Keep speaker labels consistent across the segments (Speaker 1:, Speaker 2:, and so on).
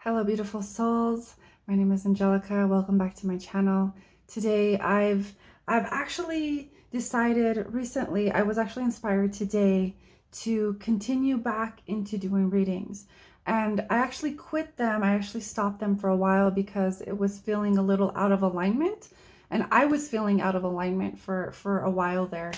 Speaker 1: Hello, beautiful souls. My name is Angelica. Welcome back to my channel. Today, I've actually decided recently, I was actually inspired today to continue back into doing readings. And I actually quit them. I actually stopped them for a while because it was feeling a little out of alignment. And I was feeling out of alignment for a while there.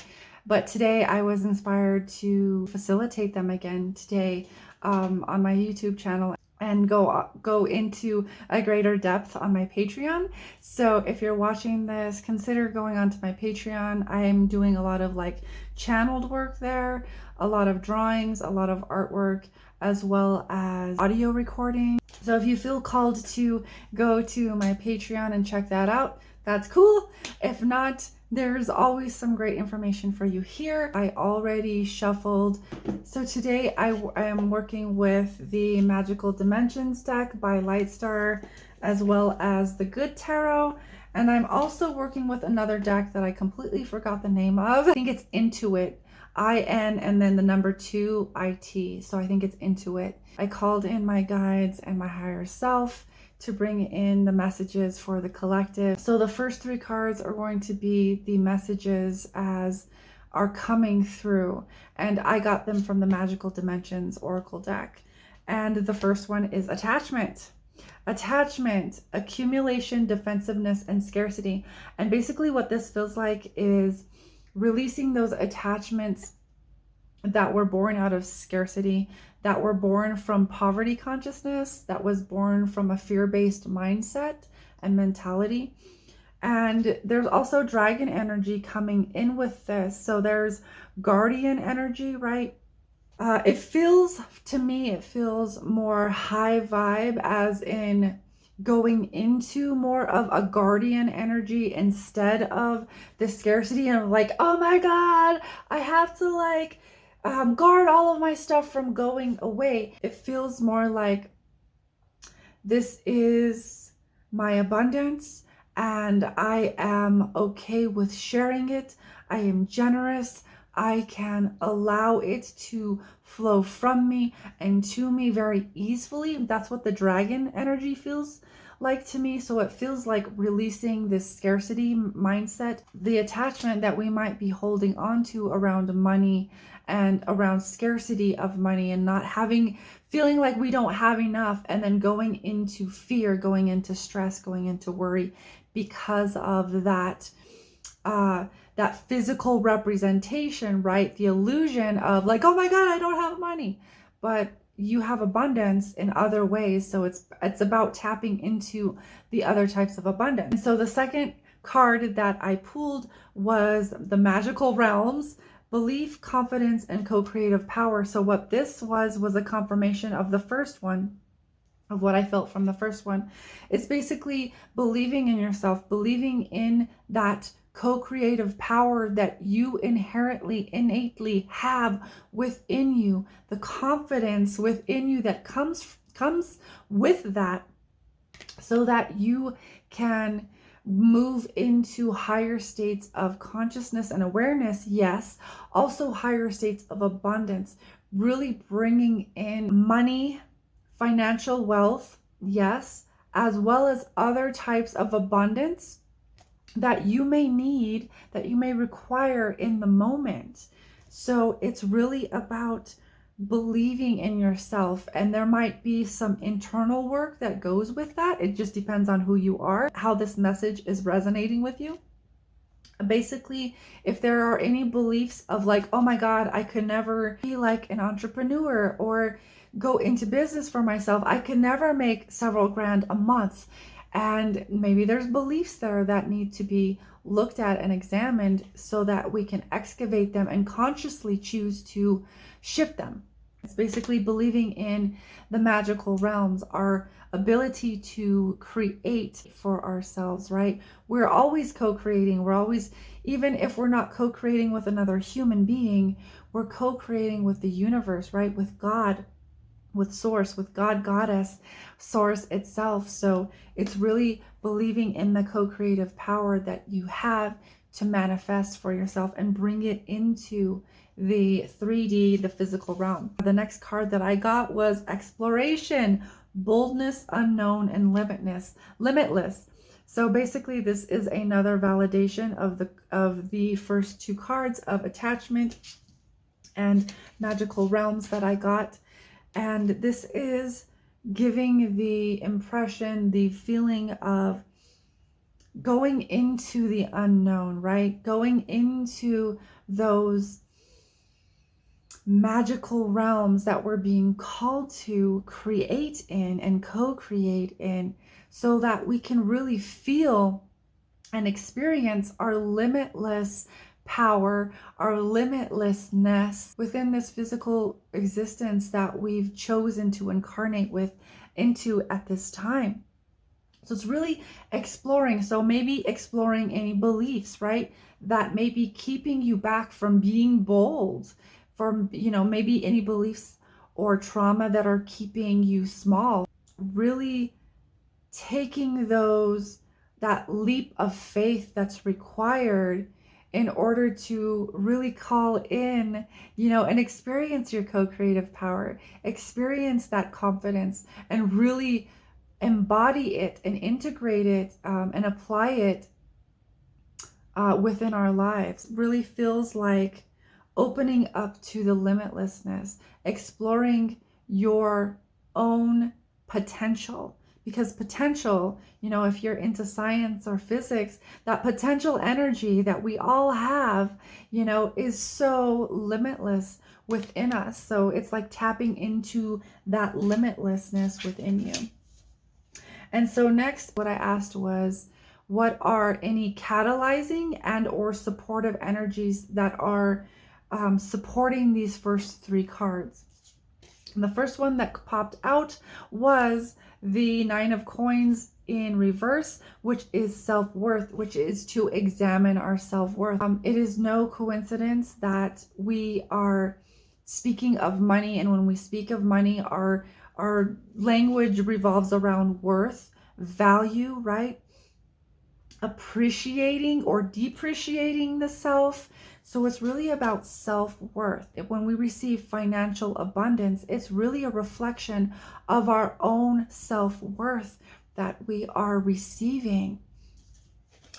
Speaker 1: But today I was inspired to facilitate them again today on my YouTube channel and go into a greater depth on my Patreon. So if you're watching this, consider going onto my Patreon. I am doing a lot of like channeled work there, a lot of drawings, a lot of artwork, as well as audio recording. So if you feel called to go to my Patreon and check that out, that's cool. If not, there's always some great information for you here. I already shuffled. So today I am working with the Magical Dimensions deck by Lightstar, as well as the Good Tarot. And I'm also working with another deck that I completely forgot the name of. I think it's Intuit. IN and then the number 2 IT. So I think it's Intuit. I called in my guides and my higher self to bring in the messages for the collective. So the first 3 cards are going to be the messages as are coming through, and I got them from the Magical Dimensions Oracle deck. And the first one is attachment. Attachment, accumulation, defensiveness, and scarcity. And basically what this feels like is releasing those attachments that were born out of scarcity, that were born from poverty consciousness, that was born from a fear-based mindset and mentality. And there's also dragon energy coming in with this. So there's guardian energy, right? It feels, to me, it feels more high vibe, as in going into more of a guardian energy instead of the scarcity and like, oh my God, I have to like guard all of my stuff from going away. It feels more like this is my abundance and I am okay with sharing it. I am generous. I can allow it to flow from me and to me very easily. That's what the dragon energy feels like to me. So it feels like releasing this scarcity mindset, the attachment that we might be holding on to around money and around scarcity of money, and not having, feeling like we don't have enough, and then going into fear, going into stress, going into worry because of that that physical representation, right? The illusion of like, oh my God, I don't have money, but you have abundance in other ways. So it's about tapping into the other types of abundance. And so the second card that I pulled was the Magical Realms, belief, confidence, and co-creative power. So what this was a confirmation of the first one, of what I felt from the first one. It's basically believing in yourself, believing in that co-creative power that you inherently, innately have within you, the confidence within you that comes with that, so that you can move into higher states of consciousness and awareness. Yes, also higher states of abundance, really bringing in money, financial wealth, yes, as well as other types of abundance that you may need, that you may require in the moment. So it's really about believing in yourself, and there might be some internal work that goes with that. It just depends on who you are, how this message is resonating with you. Basically, if there are any beliefs of like, oh my God, I could never be like an entrepreneur or go into business for myself, I could never make several grand a month, and maybe there's beliefs there that need to be looked at and examined so that we can excavate them and consciously choose to shift them. It's basically believing in the magical realms, our ability to create for ourselves, right? We're always co-creating. We're always, even if we're not co-creating with another human being, we're co-creating with the universe, right? With God, with source, with God, goddess, source itself. So it's really believing in the co-creative power that you have to manifest for yourself and bring it into the 3D, the physical realm. The next card that I got was exploration, boldness, unknown, and limitless. So basically this is another validation of the first two cards of attachment and magical realms that I got. And this is giving the impression, the feeling of going into the unknown, right? Going into those magical realms that we're being called to create in and co-create in, so that we can really feel and experience our limitless power, our limitlessness within this physical existence that we've chosen to incarnate into at this time. So it's really exploring. So maybe exploring any beliefs, right, that may be keeping you back from being bold, from, maybe any beliefs or trauma that are keeping you small. Really taking that leap of faith that's required in order to really call in, and experience your co-creative power, experience that confidence, and really embody it and integrate it and apply it within our lives. Really feels like opening up to the limitlessness, exploring your own potential. Because potential, if you're into science or physics, that potential energy that we all have, is so limitless within us. So it's like tapping into that limitlessness within you. And so next, what I asked was, what are any catalyzing and or supportive energies that are supporting these first three cards? And the first one that popped out was the Nine of Coins in reverse, which is self-worth, which is to examine our self-worth. It is no coincidence that we are speaking of money, and when we speak of money, our language revolves around worth, value, right? Appreciating or depreciating the self. So it's really about self-worth. When we receive financial abundance, it's really a reflection of our own self-worth that we are receiving.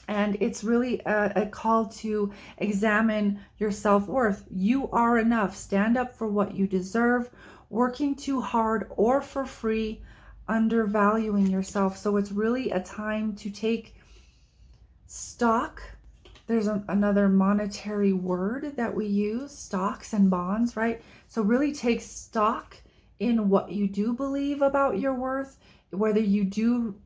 Speaker 1: And it's really a call to examine your self-worth. You are enough. Stand up for what you deserve. Working too hard or for free, undervaluing yourself. So it's really a time to take stock. There's another monetary word that we use, stocks and bonds, right? So really take stock in what you do believe about your worth, whether you do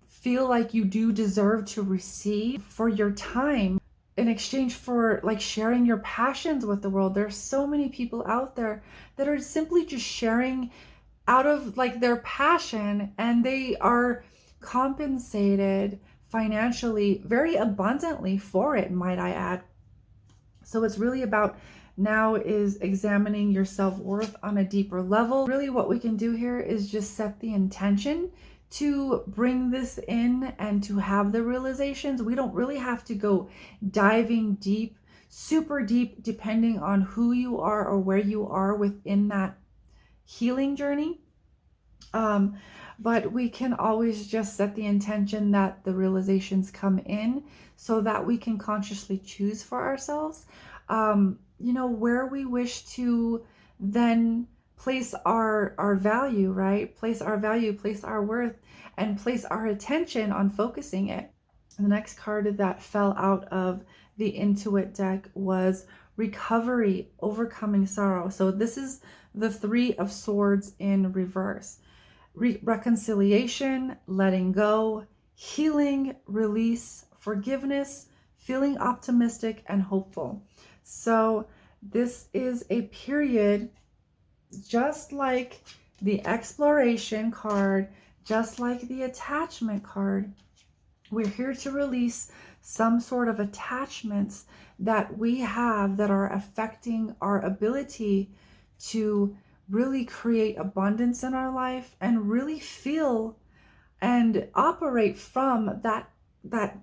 Speaker 1: feel like you do deserve to receive for your time in exchange for like sharing your passions with the world. There's so many people out there that are simply just sharing out of like their passion, and they are compensated financially very abundantly for it, might I add. So it's really about now is examining your self-worth on a deeper level. Really what we can do here is just set the intention to bring this in and to have the realizations. We don't really have to go diving deep, super deep, depending on who you are or where you are within that healing journey. But we can always just set the intention that the realizations come in so that we can consciously choose for ourselves, where we wish to then place our value, right? Place our value, place our worth, and place our attention on focusing it. And the next card that fell out of the Intuit deck was recovery, overcoming sorrow. So this is the Three of Swords in reverse. Reconciliation, letting go, healing, release, forgiveness, feeling optimistic and hopeful. So this is a period, just like the exploration card, just like the attachment card. We're here to release some sort of attachments that we have that are affecting our ability to really create abundance in our life and really feel and operate from that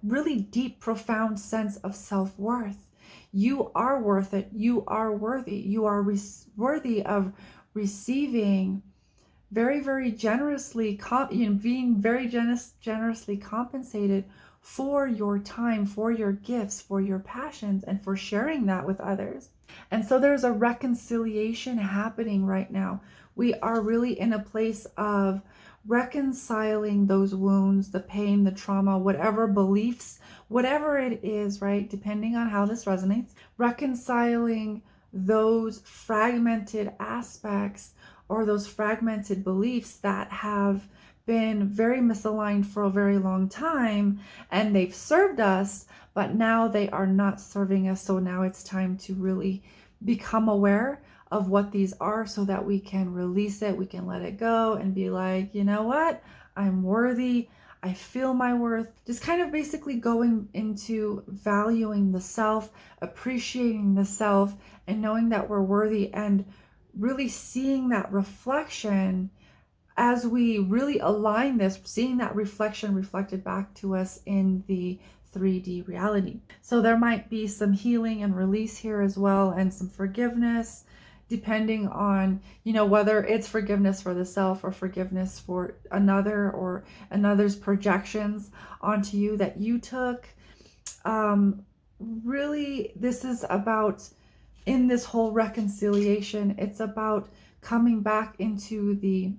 Speaker 1: really deep, profound sense of self-worth. You are worth it. You are worthy. You are worthy of receiving very, very generously, being very generously compensated for your time, for your gifts, for your passions, and for sharing that with others. And so there's a reconciliation happening right now. We are really in a place of reconciling those wounds, the pain, the trauma, whatever beliefs, whatever it is, right? Depending on how this resonates, reconciling those fragmented aspects or those fragmented beliefs that have been very misaligned for a very long time, and they've served us, but now they are not serving us. So now it's time to really become aware of what these are so that we can release it, we can let it go and be like, you know what? I'm worthy. I feel my worth. Just kind of basically going into valuing the self, appreciating the self, and knowing that we're worthy, and really seeing that reflection as we really align this, seeing that reflection reflected back to us in the 3D reality. So there might be some healing and release here as well, and some forgiveness, depending on, whether it's forgiveness for the self or forgiveness for another, or another's projections onto you that you took. Really, this is about, in this whole reconciliation, it's about coming back into the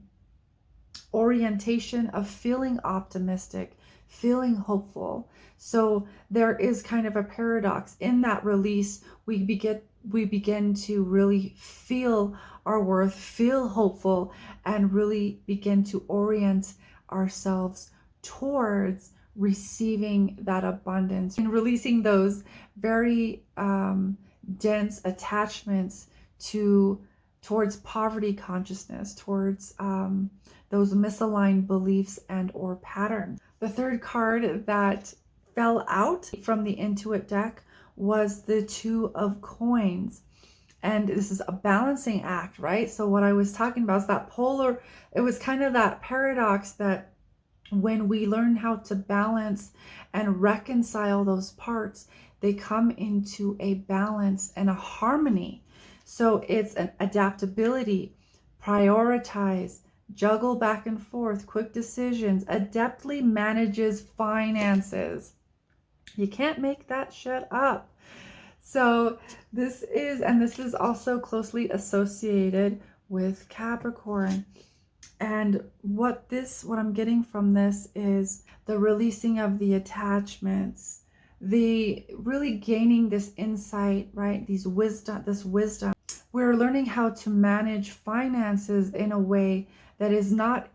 Speaker 1: orientation of feeling optimistic, feeling hopeful. So there is kind of a paradox in that release. We begin to really feel our worth, feel hopeful, and really begin to orient ourselves towards receiving that abundance and releasing those very dense attachments towards poverty consciousness, towards those misaligned beliefs and or patterns. The third card that fell out from the Intuit deck was the Two of Coins. And this is a balancing act, right? So what I was talking about is that it was kind of that paradox that when we learn how to balance and reconcile those parts, they come into a balance and a harmony. So it's an adaptability, prioritize, juggle back and forth, quick decisions, adeptly manages finances. You can't make that shit up. So this is also closely associated with Capricorn. And what I'm getting from this is the releasing of the attachments, the really gaining this insight, right? This wisdom. We're learning how to manage finances in a way that is not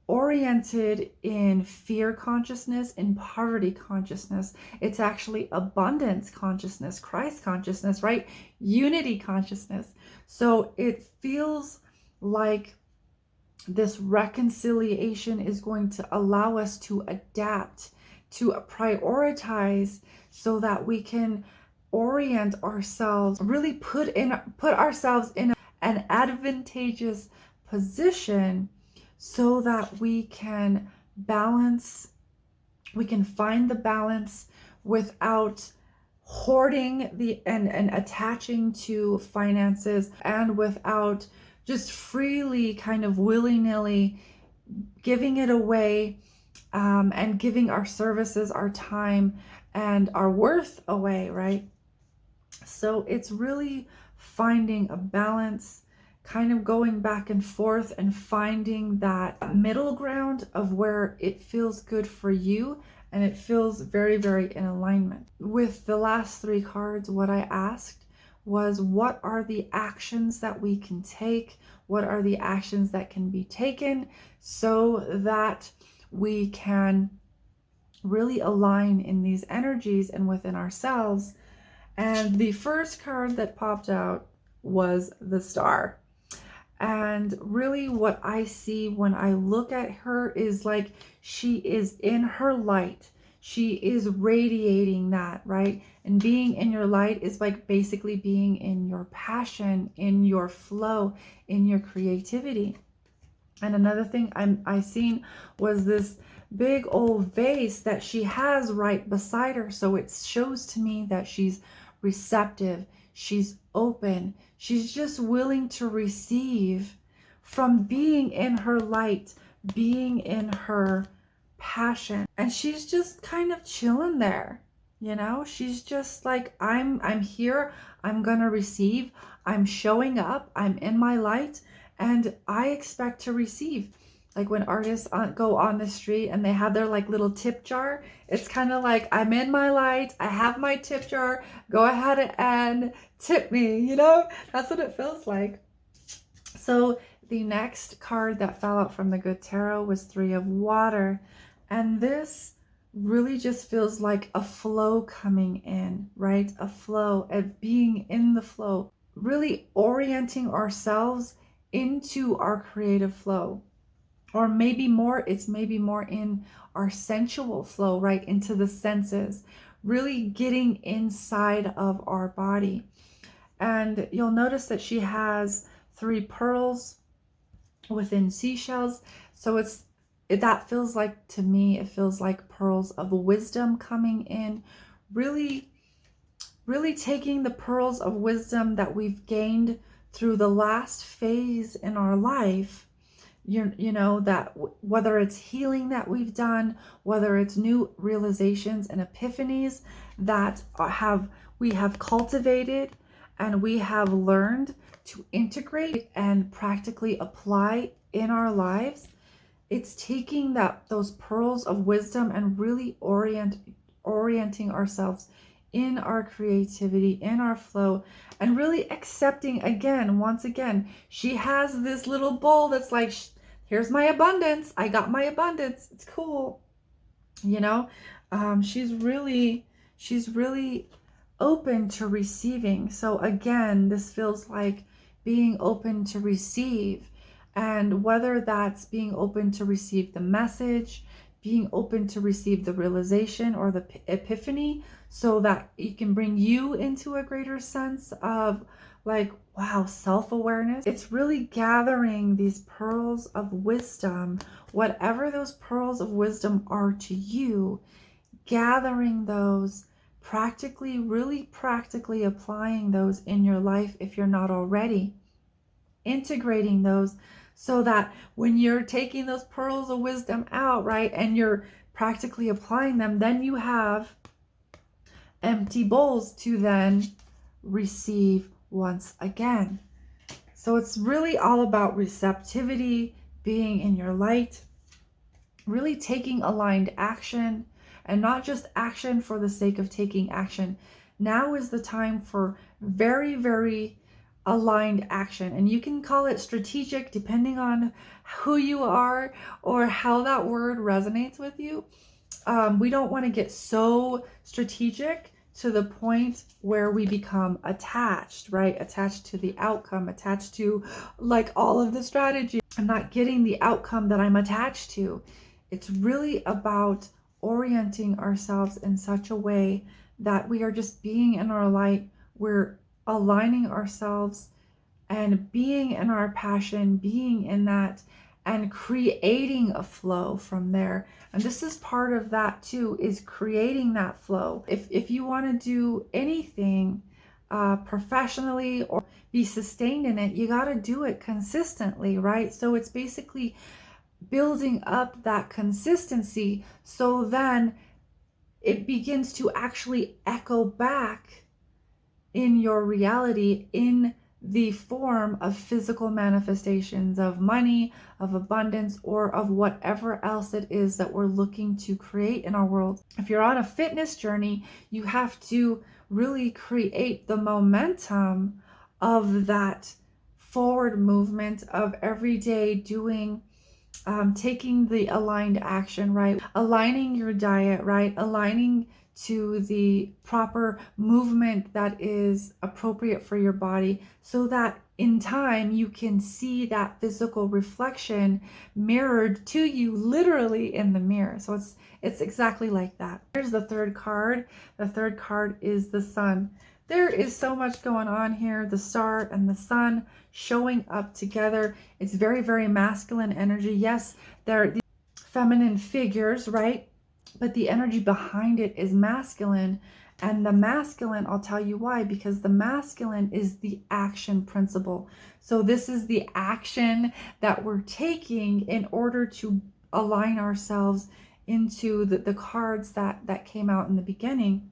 Speaker 1: oriented in fear consciousness, in poverty consciousness. It's actually abundance consciousness, Christ consciousness, right? Unity consciousness. So it feels like this reconciliation is going to allow us to adapt, to prioritize, so that we can orient ourselves, really put ourselves in an advantageous position so that we can balance, we can find the balance without hoarding and attaching to finances, and without just freely kind of willy-nilly giving it away, and giving our services, our time, and our worth away, right? So it's really finding a balance, kind of going back and forth and finding that middle ground of where it feels good for you and it feels very, very in alignment. With the last three cards, what I asked was, what are the actions that we can take? What are the actions that can be taken so that we can really align in these energies and within ourselves? And the first card that popped out was the Star. And really what I see when I look at her is like she is in her light. She is radiating that, right? And being in your light is like basically being in your passion, in your flow, in your creativity. And another thing I seen was this big old vase that she has right beside her. So it shows to me that she's receptive, she's open, she's just willing to receive from being in her light, being in her passion. And she's just kind of chilling there. You know, she's just like, I'm here, I'm gonna receive, I'm showing up, I'm in my light, and I expect to receive. Like when artists go on the street and they have their like little tip jar, it's kind of like, I'm in my light, I have my tip jar, go ahead and tip me, you know? That's what it feels like. So the next card that fell out from the Good Tarot was Three of Water. And this really just feels like a flow coming in, right? A flow of being in the flow, really orienting ourselves into our creative flow. Or maybe more, it's maybe more in our sensual flow, right? Into the senses, really getting inside of our body. And you'll notice that she has 3 pearls within seashells. So that feels like, to me, it feels like pearls of wisdom coming in, really taking the pearls of wisdom that we've gained through the last phase in our life. You know, that whether it's healing that we've done, whether it's new realizations and epiphanies that we have cultivated and we have learned to integrate and practically apply in our lives. It's taking those pearls of wisdom and really orienting ourselves in our creativity, in our flow, and really accepting once again, she has this little bowl that's like, here's my abundance. I got my abundance. It's cool. You know, she's really open to receiving. So again, this feels like being open to receive. And whether that's being open to receive the message, being open to receive the realization or the epiphany, so that it can bring you into a greater sense of like, wow, self-awareness. It's really gathering these pearls of wisdom, whatever those pearls of wisdom are to you, gathering those, really practically applying those in your life if you're not already, integrating those, so that when you're taking those pearls of wisdom out, right, and you're practically applying them, then you have empty bowls to then receive once again. So it's really all about receptivity, being in your light, really taking aligned action, and not just action for the sake of taking action. Now is the time for very, very aligned action. And you can call it strategic depending on who you are or how that word resonates with you. We don't want to get so strategic to the point where we become attached, right? Attached to the outcome, attached to like all of the strategy. I'm not getting the outcome that I'm attached to. It's really about orienting ourselves in such a way that we are just being in our light. We're aligning ourselves and being in our passion, being in that, and creating a flow from there. And this is part of that too, is creating that flow. If you want to do anything professionally or be sustained in it, you got to do it consistently, right? So it's basically building up that consistency, so then it begins to actually echo back in your reality in the form of physical manifestations of money, of abundance, or of whatever else it is that we're looking to create in our world. If you're on a fitness journey, you have to really create the momentum of that forward movement of every day doing, taking the aligned action, right? Aligning your diet, right? Aligning to the proper movement that is appropriate for your body, so that in time you can see that physical reflection mirrored to you literally in the mirror. So it's exactly like that. Here's the third card. The third card is the Sun. There is so much going on here. The star and the sun showing up together. It's very, very masculine energy. Yes, they're the feminine figures, right? But the energy behind it is masculine. And the masculine, I'll tell you why, because the masculine is the action principle. So this is the action that we're taking in order to align ourselves into the cards that came out in the beginning.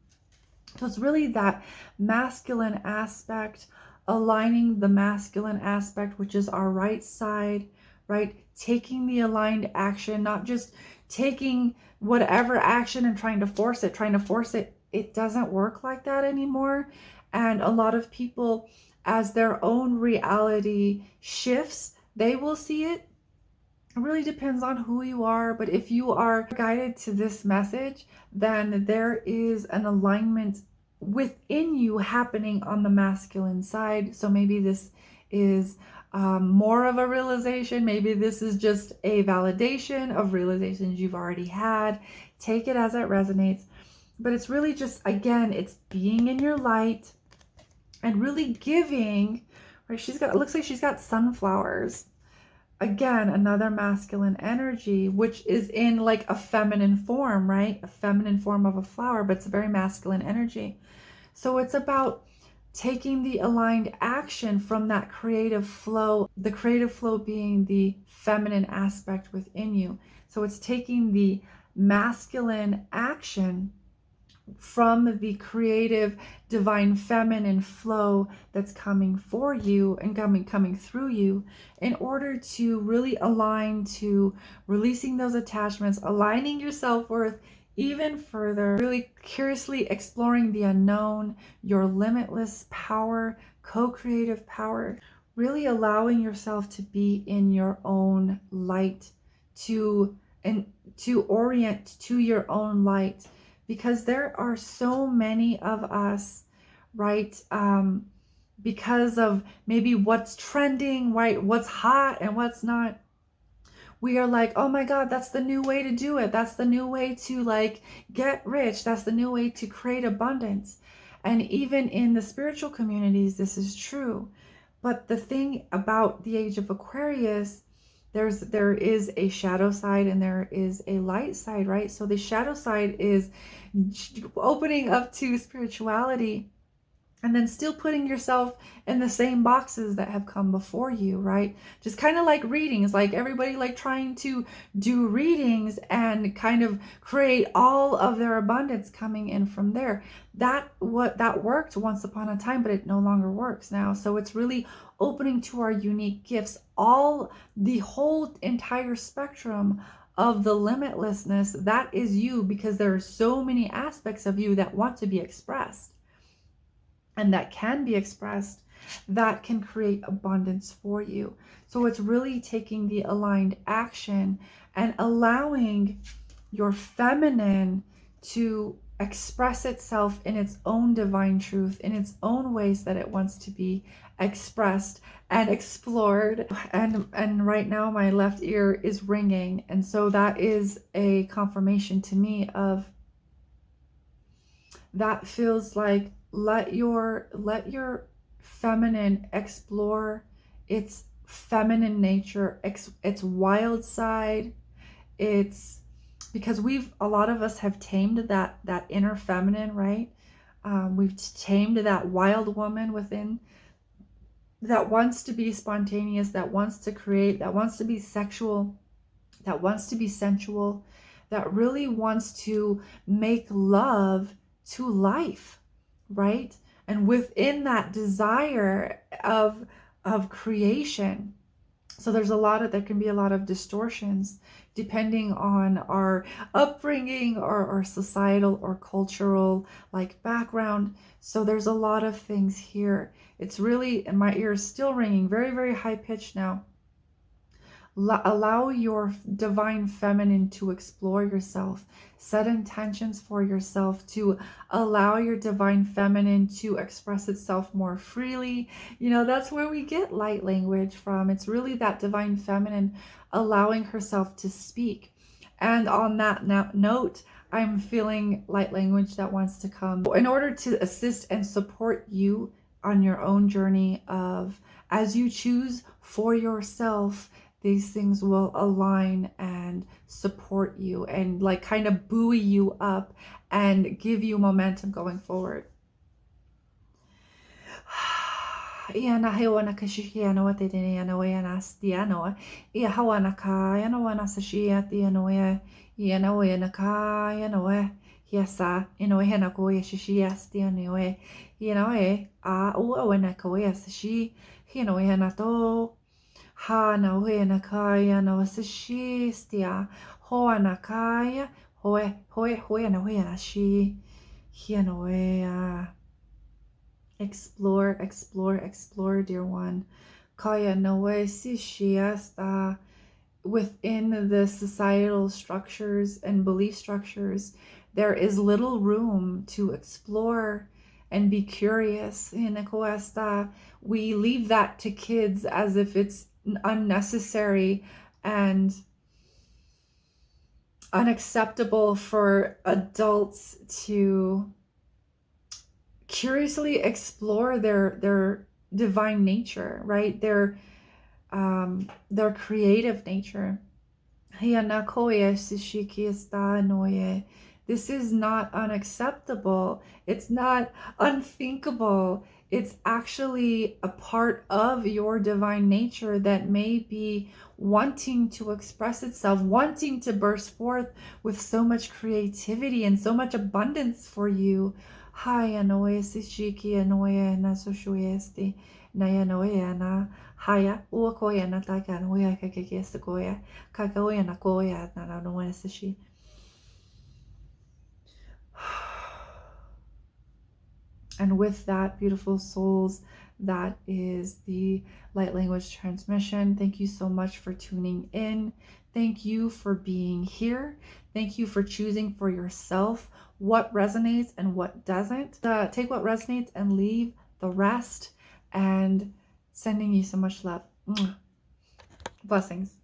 Speaker 1: So it's really that masculine aspect, aligning the masculine aspect, which is our right side, right? Taking the aligned action, not just taking whatever action and trying to force it. It doesn't work like that anymore. And a lot of people, as their own reality shifts, they will see it. It really depends on who you are, but if you are guided to this message, then there is an alignment within you happening on the masculine side. So maybe this is more of a realization. Maybe this is just a validation of realizations you've already had. Take it as it resonates. But it's really just, again, it's being in your light and really giving, right? It looks like she's got sunflowers. Again, another masculine energy, which is in like a feminine form, right? A feminine form of a flower, but it's a very masculine energy. So it's about taking the aligned action from that creative flow, the creative flow being the feminine aspect within you. So it's taking the masculine action from the creative divine feminine flow that's coming for you and coming through you, in order to really align to releasing those attachments, aligning your self-worth even further, really curiously exploring the unknown, your limitless power, co-creative power, really allowing yourself to be in your own light, to orient to your own light. Because there are so many of us, right? Because of maybe what's trending, right? What's hot and what's not. We are like, oh my God, that's the new way to do it. That's the new way to like get rich. That's the new way to create abundance. And even in the spiritual communities, this is true. But the thing about the age of Aquarius, there is a shadow side and there is a light side, right? So the shadow side is opening up to spirituality and then still putting yourself in the same boxes that have come before you, right? Just kind of like readings, like everybody like trying to do readings and kind of create all of their abundance coming in from there. That worked once upon a time, but it no longer works now. So it's really opening to our unique gifts, the whole entire spectrum of the limitlessness that is you, because there are so many aspects of you that want to be expressed and that can be expressed, that can create abundance for you. So it's really taking the aligned action and allowing your feminine to express itself in its own divine truth, in its own ways that it wants to be expressed and explored. And right now my left ear is ringing, and so that is a confirmation to me of that. Feels like let your feminine explore its feminine nature, its wild side. It's because a lot of us have tamed that inner feminine, right? We've tamed that wild woman within, that wants to be spontaneous, that wants to create, that wants to be sexual, that wants to be sensual, that really wants to make love to life, right? And within that desire of creation. So there can be a lot of distortions depending on our upbringing or our societal or cultural like background. So there's a lot of things here. It's really, and my ear is still ringing, very, very high pitched now. Allow your divine feminine to explore yourself. Set intentions for yourself to allow your divine feminine to express itself more freely. You know, that's where we get light language from. It's really that divine feminine allowing herself to speak. And on that note, I'm feeling light language that wants to come in order to assist and support you on your own journey of, as you choose for yourself these things will align and support you and like kind of buoy you up and give you momentum going forward. Iana hewana kashikiano at the Yanoana Stiano, Iahawanaka, Yanoana Sashia, the Anoe, Yanoenaka, Yanoe, Yasa, Inohenako, Yashias, the Anoe, Yanoe, A Uawenako, Yasashi, Hinoenato, Ha Noenaka, no Sashi, Stia, Hoanakaya, Hoe, Hoyanashi, Hianoea. Explore, explore, explore, dear one. Kaya noe sishiasta within the societal structures and belief structures, there is little room to explore and be curious. We leave that to kids as if it's unnecessary and unacceptable for adults to curiously explore their divine nature, right? Their creative nature. This is not unacceptable. It's not unthinkable. It's actually a part of your divine nature that may be wanting to express itself, wanting to burst forth with so much creativity and so much abundance for you. Haya noe sishiki anoe na soshuesti naya noe na haya uakoya na taka noe kakekesta koya kakaoya na koya na noe sishi. And with that, beautiful souls, that is the light language transmission. Thank you so much for tuning in. Thank you for being here. Thank you for choosing for yourself what resonates and what doesn't. Take what resonates and leave the rest. And sending you so much love. Blessings.